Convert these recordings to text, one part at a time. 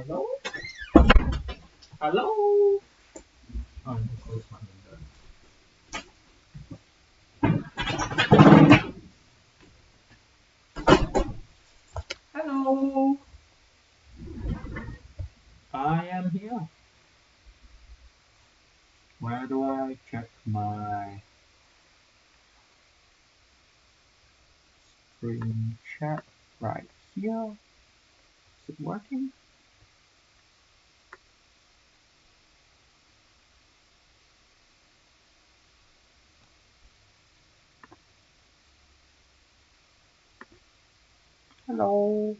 Hello? Hello? Oh, let me close my window. Hello? I am here. Where do I check my screen chat? Right here. Is it working? Hello?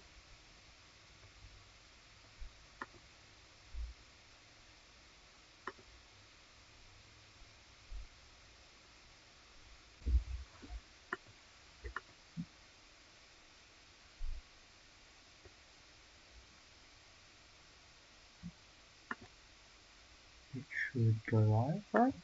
It should go live, right?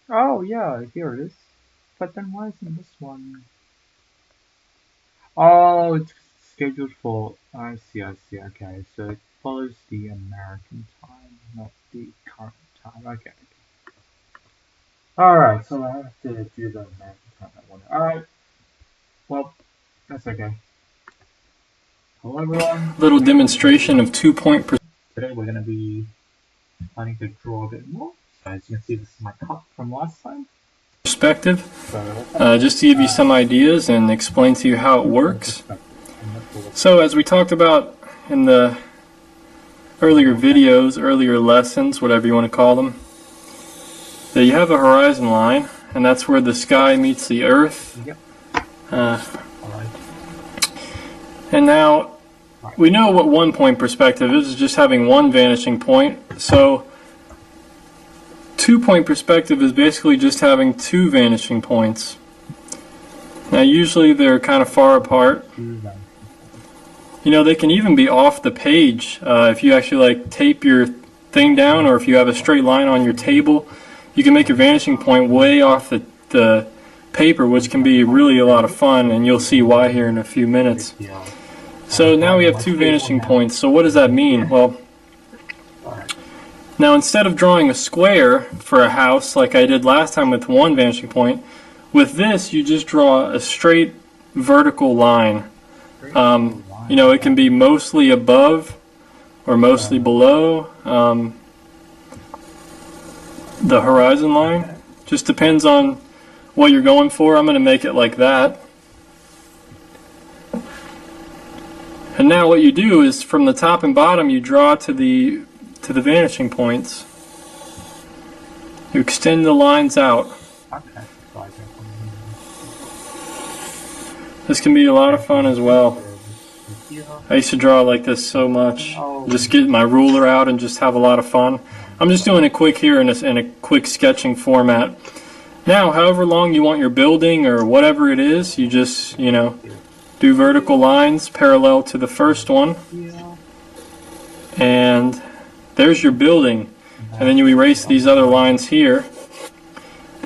Oh yeah, here it is. But then why isn't this one? Oh, it's scheduled for. I see. Okay, so it follows the American time, not the current time. Okay. Alright, so I have to do the American time at one. Alright. Well, that's okay. Hello everyone. Little demonstration of 2-point. Today we're going to be planning to draw a bit more. So as you can see, this is my cut from last time. Perspective, just to give you some ideas and explain to you how it works. So as we talked about in the earlier videos, earlier lessons, whatever you want to call them, that you have a horizon line, and that's where the sky meets the earth. And now we know what 1-point perspective is, just having one vanishing point. So 2-point perspective is basically just having two vanishing points. Now usually they're kind of far apart. You know, they can even be off the page. If you actually like tape your thing down, or if you have a straight line on your table, you can make your vanishing point way off the paper, which can be really a lot of fun, and you'll see why here in a few minutes. So now we have two vanishing points. So what does that mean? Well, now instead of drawing a square for a house like I did last time with one vanishing point, with this you just draw a straight vertical line. You know, it can be mostly above or mostly below the horizon line. Just depends on what you're going for. I'm going to make it like that. And now what you do is from the top and bottom you draw to the vanishing points. You extend the lines out. This can be a lot of fun as well. I used to draw like this so much. Just get my ruler out and just have a lot of fun. I'm just doing it quick here in a quick sketching format. Now, however long you want your building or whatever it is, you just, you know, do vertical lines parallel to the first one. And there's your building. And then you erase these other lines here.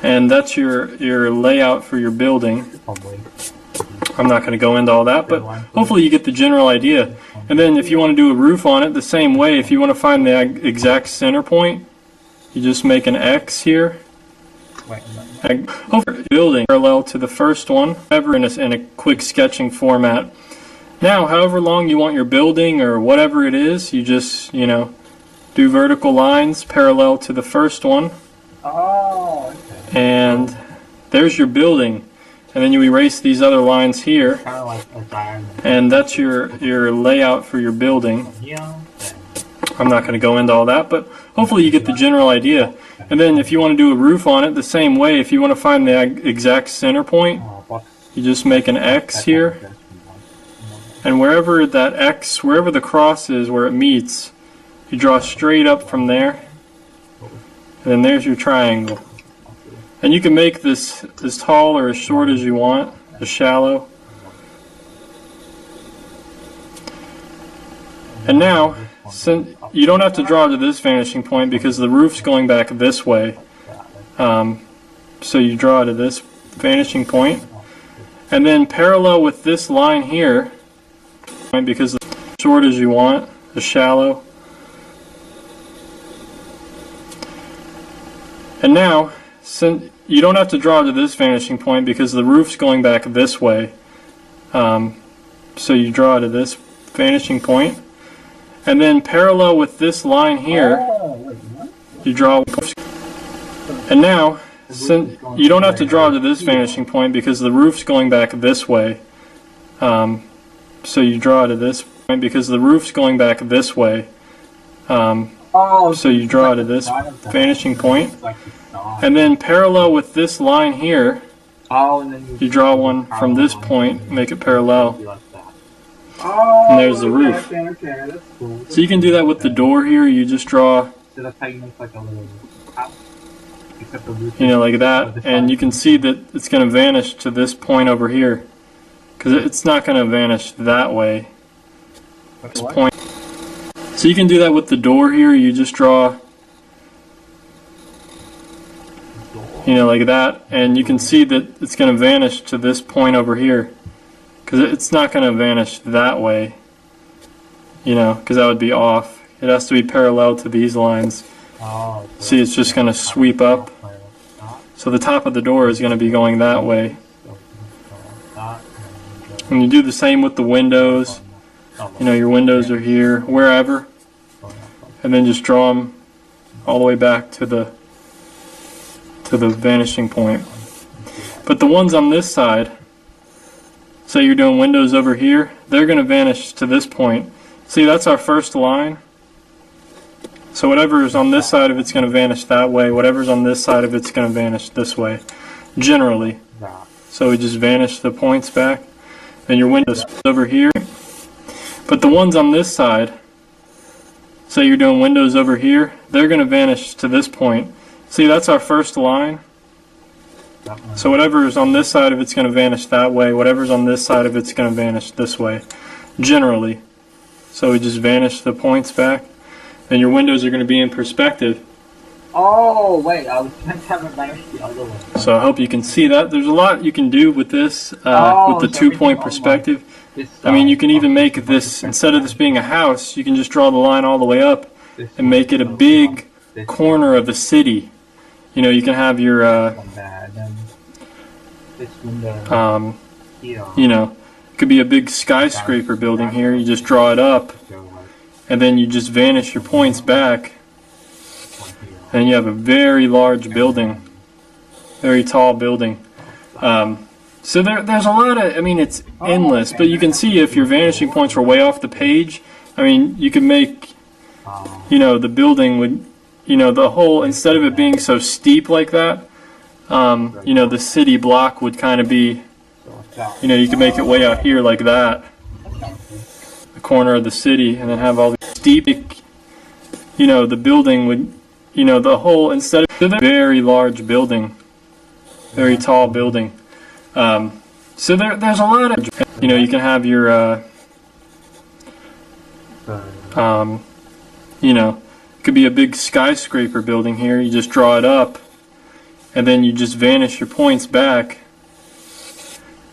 And that's your layout for your building. I'm not going to go into all that, but hopefully you get the general idea. And then if you want to do a roof on it, the same way. If you want to find the exact center point, you just make an X here. Building parallel to the first one, ever in a quick sketching format. Now, however long you want your building or whatever it is, you just, you know, do vertical lines parallel to the first one. And there's your building. And then you erase these other lines here. And that's your layout for your building. I'm not going to go into all that, but hopefully you get the general idea. And then if you want to do a roof on it, the same way. If you want to find the exact center point, you just make an X here. And wherever that X, wherever the cross is, where it meets, you draw straight up from there. And then there's your triangle. And you can make this as tall or as short as you want, as shallow. And now, since you don't have to draw to this vanishing point because the roof's going back this way. So you draw to this vanishing point. And then parallel with this line here, because it's as short as you want, as shallow. And now, since you don't have to draw to this vanishing point because the roof's going back this way. So you draw to this vanishing point. And then parallel with this line here, you draw. And now, since you don't have to draw to this vanishing point because the roof's going back this way. So you draw to this point because the roof's going back this way. So you draw to this vanishing point. And then parallel with this line here, you draw one from this point, make it parallel. And there's the roof. So you can do that with the door here. You just draw, you know, like that. And you can see that it's going to vanish to this point over here. Because it's not going to vanish that way. This point. So you can do that with the door here. You just draw, you know, like that. And you can see that it's going to vanish to this point over here. Because it's not going to vanish that way, you know, because that would be off. It has to be parallel to these lines. See, it's just going to sweep up. So the top of the door is going to be going that way. And you do the same with the windows. You know, your windows are here, wherever. And then just draw them all the way back to the vanishing point. But the ones on this side, say you're doing windows over here, they're going to vanish to this point. See, that's our first line. So whatever's on this side of it's going to vanish that way. Whatever's on this side of it's going to vanish this way, generally. So we just vanish the points back. Then your windows over here. But the ones on this side, say you're doing windows over here, they're going to vanish to this point. See, that's our first line. So whatever's on this side of it's going to vanish that way. Whatever's on this side of it's going to vanish this way, generally. So we just vanish the points back. Then your windows are going to be in perspective. Oh, wait, I was meant to have it vanished the other way. So I hope you can see that. There's a lot you can do with this, with the 2-point perspective. I mean, you can even make this, instead of this being a house, you can just draw the line all the way up and make it a big corner of a city. You know, you can have your, you know, it could be a big skyscraper building here. You just draw it up, and then you just vanish your points back, and you have a very large building, very tall building. So there's a lot of, I mean, it's endless, but you can see if your vanishing points were way off the page, I mean, you could make, you know, the building would, you know, the whole, instead of it being so steep like that, you know, the city block would kind of be, you know, you could make it way out here like that, the corner of the city, and then have all the steep, you know, the building would, you know, the whole, instead of a very large building, very tall building. So there's a lot of, you know, you can have your, you know, it could be a big skyscraper building here. You just draw it up, and then you just vanish your points back,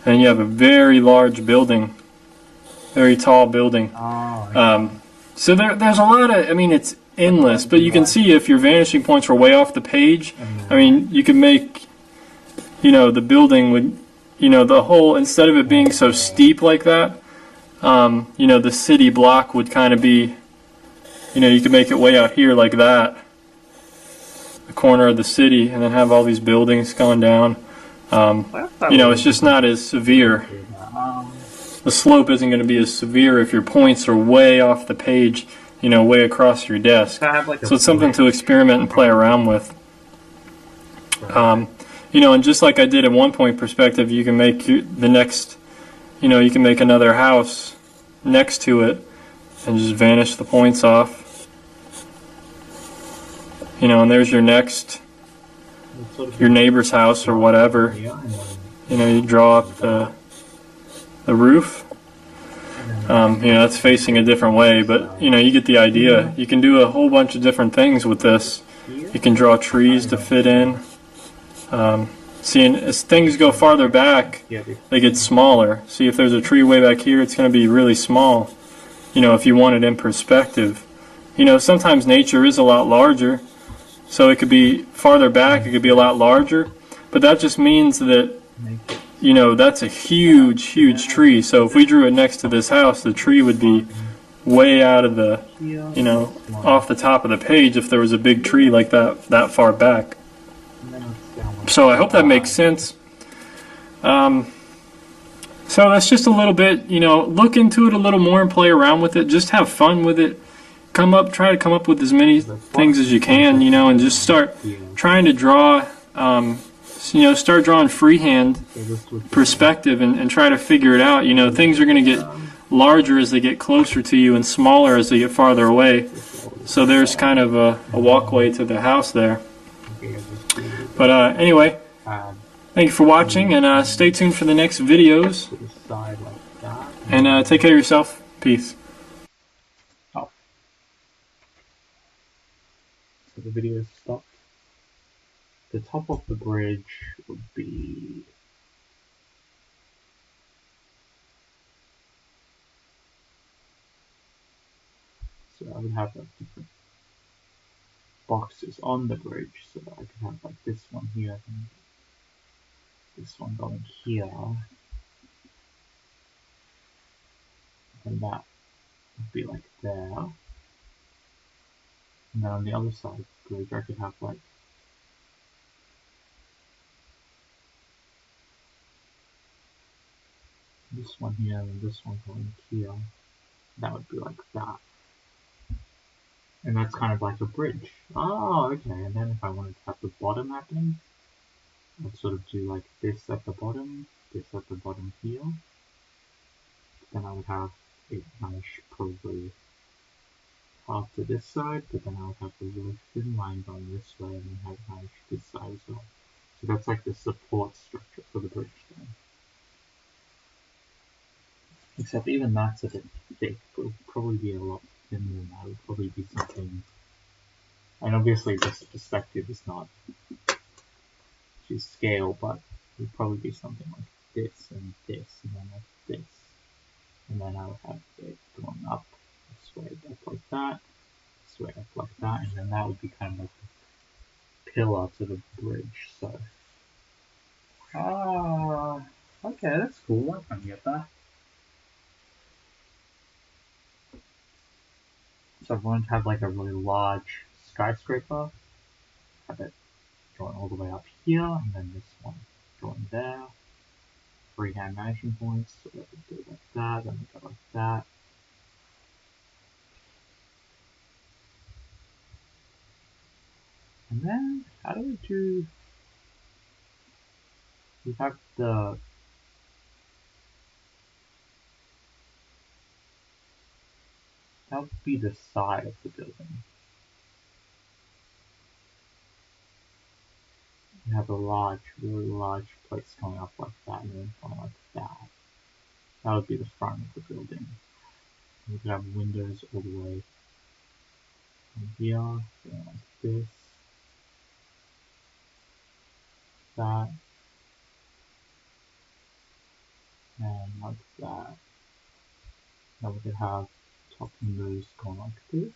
and you have a very large building, very tall building. So there's a lot of, I mean, it's endless, but you can see if your vanishing points were way off the page, I mean, you could make, you know, the building would, you know, the whole, instead of it being so steep like that, you know, the city block would kind of be, you know, you could make it way out here like that, the corner of the city, and then have all these buildings going down. You know, it's just not as severe. The slope isn't going to be as severe if your points are way off the page, you know, way across your desk. So it's something to experiment and play around with. You know, and just like I did in 1-point perspective, you can make the next, you know, you can make another house next to it and just vanish the points off. You know, and there's your next, your neighbor's house or whatever. You know, you draw up the roof. That's facing a different way, but you get the idea. You can do a whole bunch of different things with this. You can draw trees to fit in. See, as things go farther back, they get smaller. See, if there's a tree way back here, it's going to be really small. If you want it in perspective. Sometimes nature is a lot larger, so it could be farther back, it could be a lot larger, but that just means that, that's a huge, huge tree. So if we drew it next to this house, the tree would be way out of the, off the top of the page if there was a big tree like that far back. So I hope that makes sense. So that's just a little bit, look into it a little more and play around with it. Just have fun with it. Try to come up with as many things as you can, and just start trying to draw, start drawing freehand perspective and try to figure it out. Things are going to get larger as they get closer to you and smaller as they get farther away. So there's kind of a walkway to the house there. But anyway, thank you for watching, and stay tuned for the next videos. And take care of yourself. Peace. Oh. So the video stopped. The top of the bridge would be... So I would have different boxes on the bridge, so that I could have like this one here, and this one going here, and that would be like there. And then on the other side of the bridge I could have like this one here and this one going here. That would be like that. And that's kind of like a bridge. Oh, okay. And then if I wanted to have the bottom happening, I'd sort of do like this at the bottom, this at the bottom here. Then I would have it vanish probably half to this side, but then I would have the really thin line going this way and then have it vanish this side as well. So that's like the support structure for the bridge then. Except even that's a bit thick. It would probably be a lot thinner than that. It would probably be something... And obviously this perspective is not to scale, but it would probably be something like this and this and then like this. And then I would have it going up this way, up like that, this way, up like that, and then that would be kind of like a pillar to the bridge, so... Okay, that's cool, I can get that. So I'm going to have like a really large skyscraper, have it going all the way up here, and then this one going there. Freehand vanishing points, so that would go like that, then we go like that. And then, how do we do... We have the... That would be the side of the building. You have a large, really large place going up like that, and then going like that. That would be the front of the building. You could have windows all the way from here, going like this, that, and like that. Now we could have top windows going like this,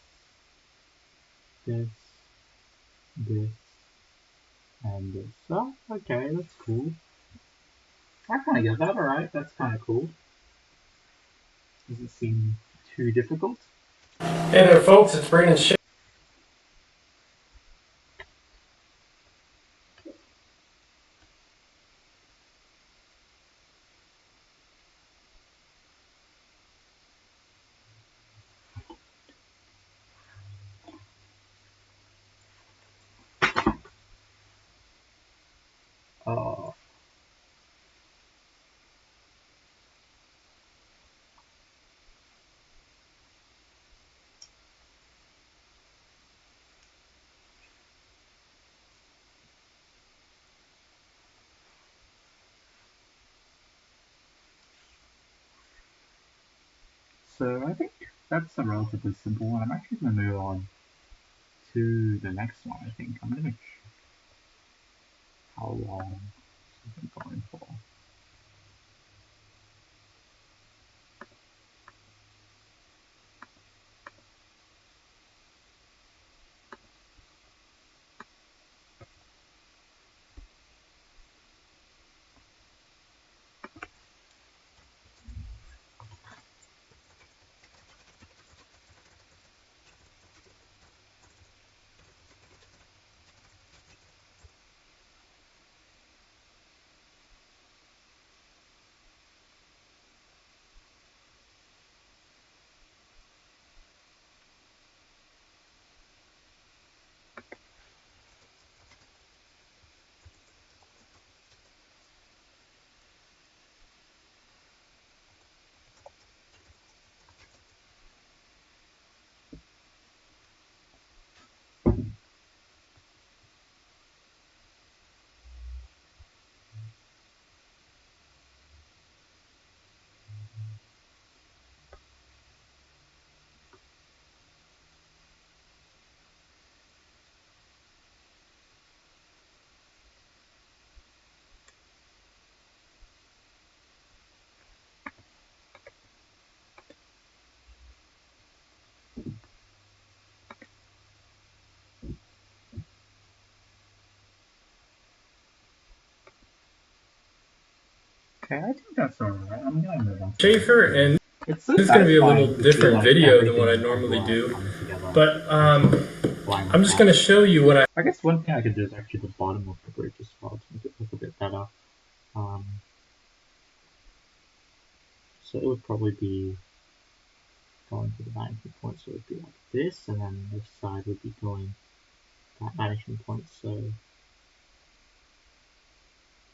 this, this, and this. Oh, okay, that's cool. I kind of get that, alright, that's kind of cool. Doesn't seem too difficult. Hey there folks, it's Brandon Sh Oh. so I think that's a relatively simple one. I'm actually going to move on to the next one. I think I'm going to check how long it's been going for. Okay, I think that's alright. I'm gonna move on. Schaefer, and It's this is going to be a little different video than what I normally do, but I'm just going to show you what I guess one thing I could do is actually the bottom of the bridge as well to make it look a bit better. So it would probably be going to the vanishing point, so it would be like this, and then this side would be going that vanishing point, so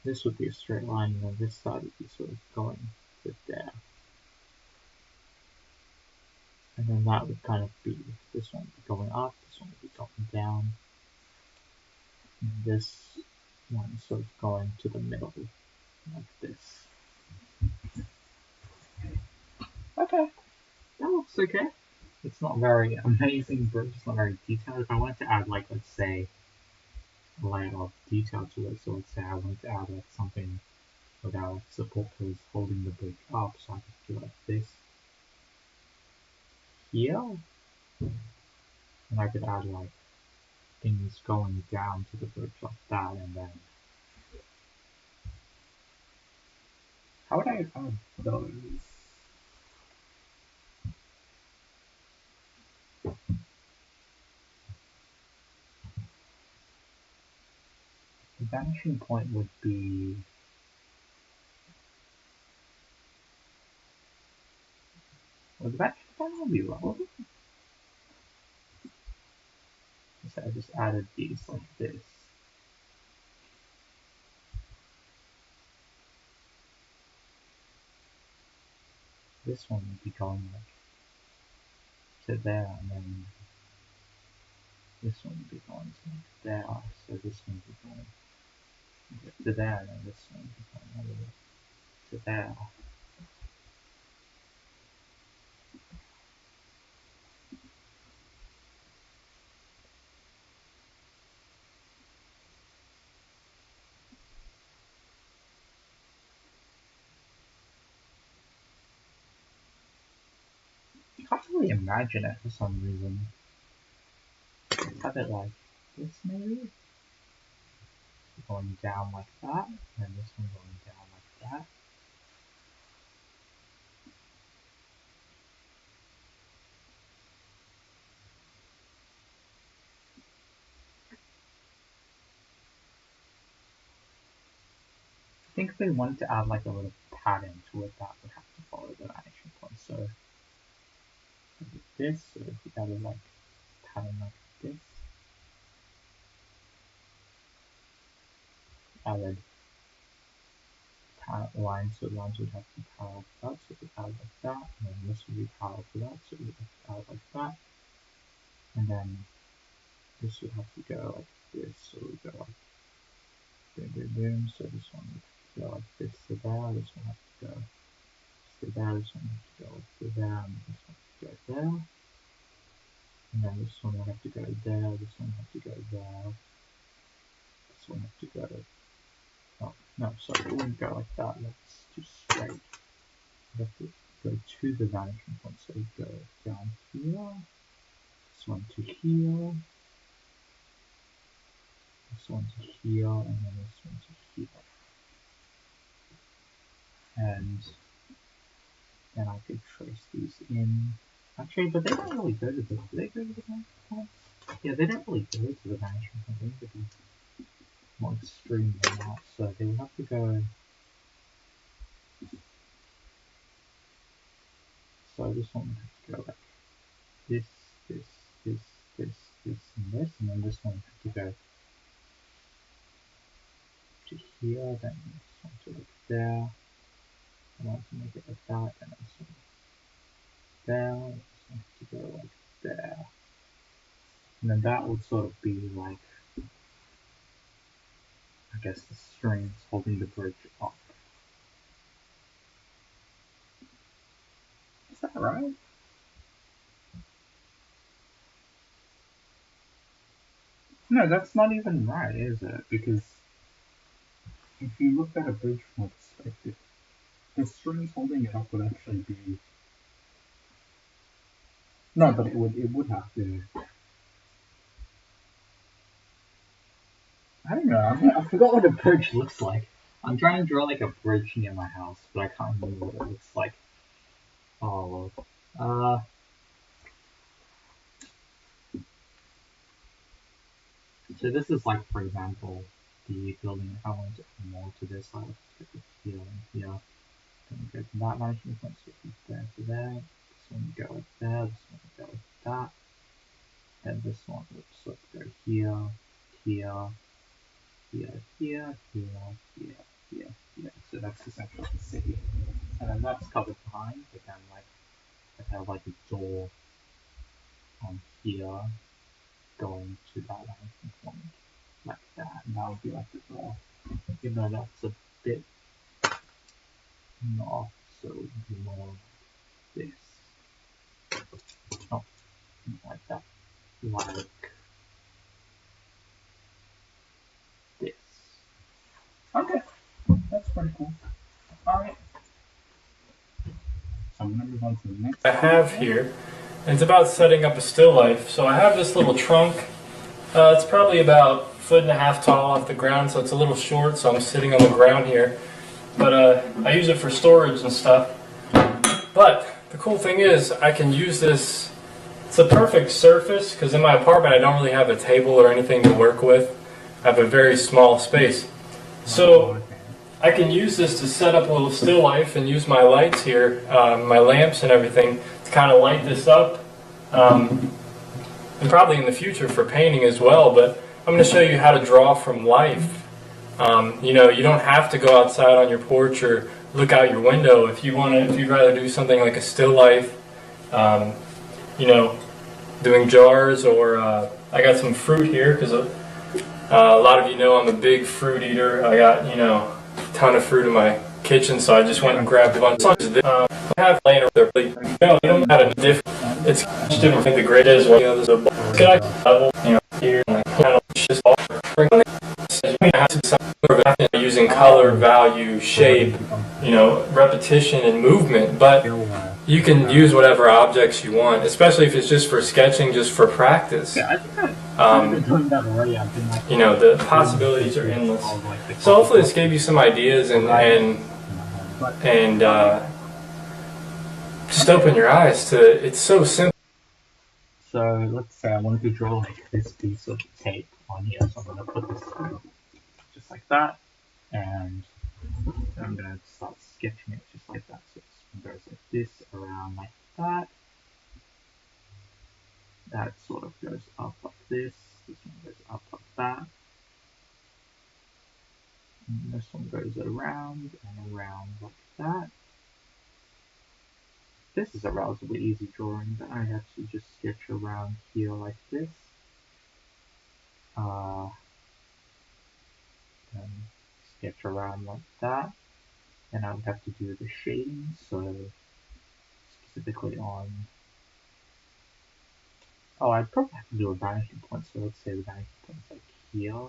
this would be a straight line, and then this side would be sort of going to there. And then that would kind of be, this one would be going up, this one would be going down, and this one sort of going to the middle, like this. Okay, that looks okay. It's not very amazing, but it's not very detailed. If I wanted to add, like, let's say, a layer of detail to it, so let's say I wanted to add like something with our support pillars holding the bridge up, so I could do like this here, and I could add like things going down to the bridge like that, and then how would I add those? The vanishing point would be the vanishing point would be relevant. So I just added these like this. This one would be going like to there, and then this one would be going to like there, so this one would be going to there, and then this one would be going all the way to there. I can't really imagine it for some reason. Have it like this maybe? Going down like that, and this one going down like that. I think if they wanted to add like a little pattern to it, that would have to follow the vanishing point. So this, so if we added like pattern like this, added lines, so lines would have to be parallel to that, so we add like that, and then this would be parallel to that, so we would have to add like that, and then this would have to go like this, so we go like boom, boom, boom, so this one would go like this to there, this one has to go to go there, this one has to go to there, and this one has to go there. And then this one will have to go there, this one has to go there, this one has to go, oh, no, sorry, it wouldn't go like that, let's do straight. We have to go to the vanishing point, so we go down here, this one to here, this one to here, and then this one to here. And then I could trace these in. Actually, but they don't really go to the, do they go to the vanishing point? Yeah, they don't really go to the vanishing point, they need to be more extreme than that, so they will have to go. So this one has to go like this, this, this, this, this, and this, and then this one has to go to here, then this one to like there. I want to make it like that, and this one there, this one has to go like there. And then that would sort of be like, I guess, the strings holding the bridge up. Is that right? No, that's not even right, is it? Because if you look at a bridge from a perspective, the strings holding it up would actually be. No, but it would have to. I don't know. I forgot what a bridge looks like. I'm trying to draw like a bridge near my house, but I can't remember what it looks like. Oh, so this is like, for example, the building. If I wanted to add more to this, I would just go here and here. Then go from that management point, so from there to there. This one would go like there. This one would go like that. Then this one would sort of go here, here, here, here, here, here, here, here. So that's essentially the city. And then that's covered behind, but then like I have like a door on here going to that vanishing point like that, and that would be like the door. Even though that's a bit not, so it would be more like this. Oh, like that. Like this. Okay, that's pretty cool. Alright. So I'm gonna move on to the next I have here, and it's about setting up a still life. So I have this little trunk. It's probably about 1.5 feet tall off the ground, so it's a little short, so I'm sitting on the ground here. But I use it for storage and stuff. But the cool thing is I can use this. It's a perfect surface because in my apartment I don't really have a table or anything to work with. I have a very small space. So I can use this to set up a little still life and use my lights here, my lamps and everything, to kind of light this up. And probably in the future for painting as well, but I'm going to show you how to draw from life. You know, you don't have to go outside on your porch or look out your window if you want to. If you'd rather do something like a still life, you know, doing jars, or I got some fruit here because a lot of you know I'm a big fruit eater. I got, you know, a ton of fruit in my kitchen, so I just went and grabbed a bunch of this. I have laying over there. You know, you don't have a different. It's much different. I think the grid is what, you know, there's a level, you know, here, and kind of just using color, value, shape, you know, repetition and movement, but you can use whatever objects you want, especially if it's just for sketching, just for practice. You know, the possibilities are endless. So hopefully this gave you some ideas and just open your eyes to, it's so simple. So let's say I wanted to draw like this piece of tape on here, so I'm going to put this just like that, and then I'm going to start sketching it just like that. So it goes like this, around like that. That sort of goes up like this. This one goes up like that. And this one goes around and around like that. This is a relatively easy drawing, but I actually just sketch around here like this. And sketch around like that. then I would have to do the shading, so specifically on... Oh, I'd probably have to do a vanishing point, so let's say the vanishing point is like here.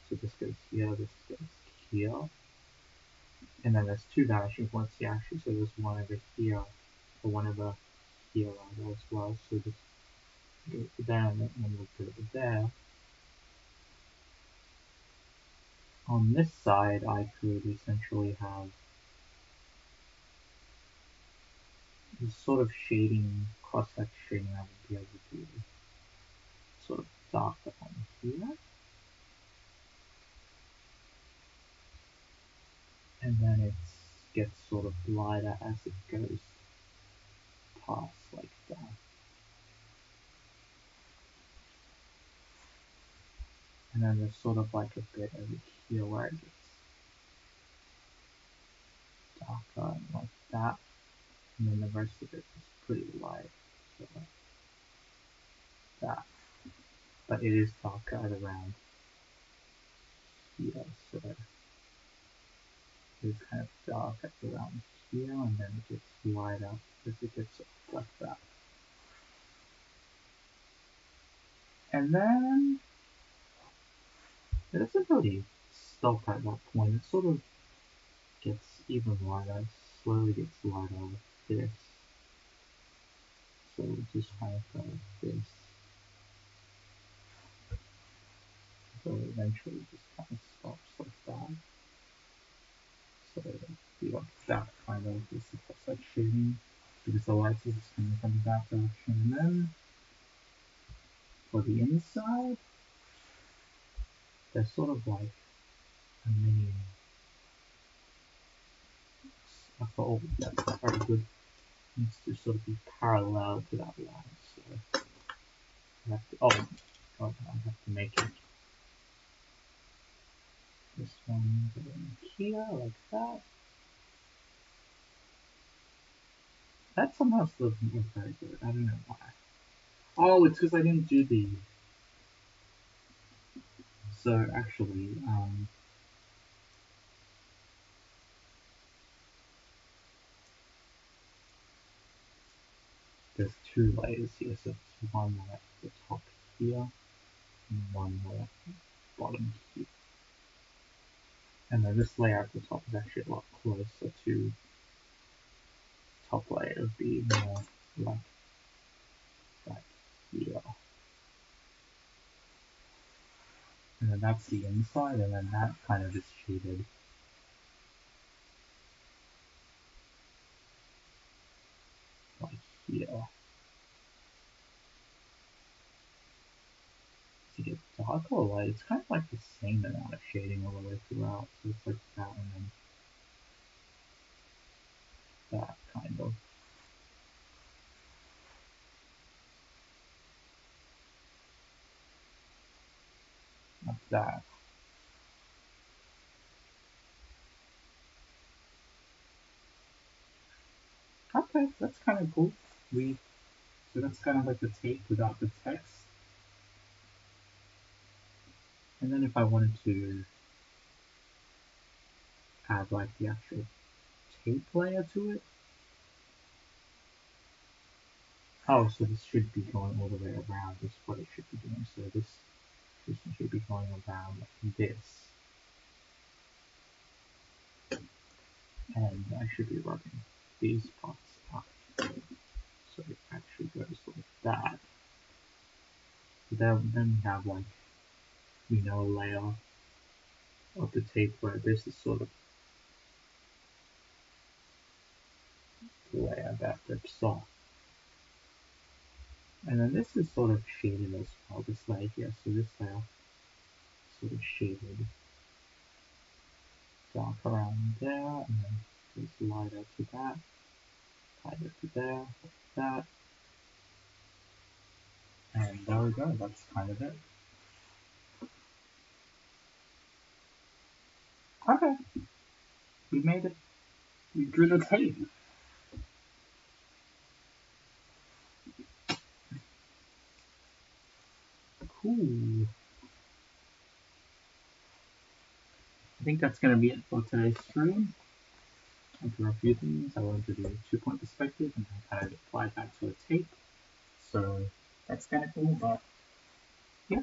So this goes here, this goes here. And then there's two vanishing points here actually, so there's one over here, or one over here as well. So just go to there and then we'll put it there. On this side, I could essentially have this sort of shading, cross-section shading I would be able to do sort of darker on here. And then it gets sort of lighter as it goes past like that. And then there's sort of like a bit over here where it gets darker like that. And then the rest of it is pretty light, so like that. But it is darker at around here, so it's kind of dark at around here, and then it gets lighter as it gets like that. And then it doesn't really stop at that point. It sort of gets even lighter, slowly gets lighter with this. So we'll just kind of go like this. So eventually it just kind of stops like that. So we want that kind of this is like shading because the light is coming from that direction. And then for the inside, there's sort of like a mini. I thought, oh, that's very good. It needs to sort of be parallel to that line. So I have to, I have to make it this one going here like that. That somehow still doesn't look very good. I don't know why. Oh, it's because I didn't do the. So actually, there's two layers here. So it's one layer at the top here, and one layer at the bottom here. And then this layer at the top is actually a lot closer to top layer being more like that here. And then that's the inside, and then that kind of is shaded like here. To get darker or light, it's kind of like the same amount of shading all the way throughout. So it's like that and then that kind of. Like that. Okay, that's kind of cool. So that's kind of like the tape without the text. And then if I wanted to add like the actual tape layer to it. Oh, so this should be going all the way around. This is what it should be doing. So this should be going around like this. And I should be rubbing these parts up. So it actually goes like that. So then we have like, a layer of the tape where this is sort of the layer that rips off. And then this is sort of shaded as well, this layer here. So this layer sort of shaded dark around there, and then goes lighter to that, lighter to there, like that. And there we go, that's kind of it. Okay, we made it. We drew the tape. Cool. I think that's going to be it for today's stream. went through a few things. I wanted to do a 2-point perspective and I kind of applied that to a tape. So that's kind of cool, but yeah.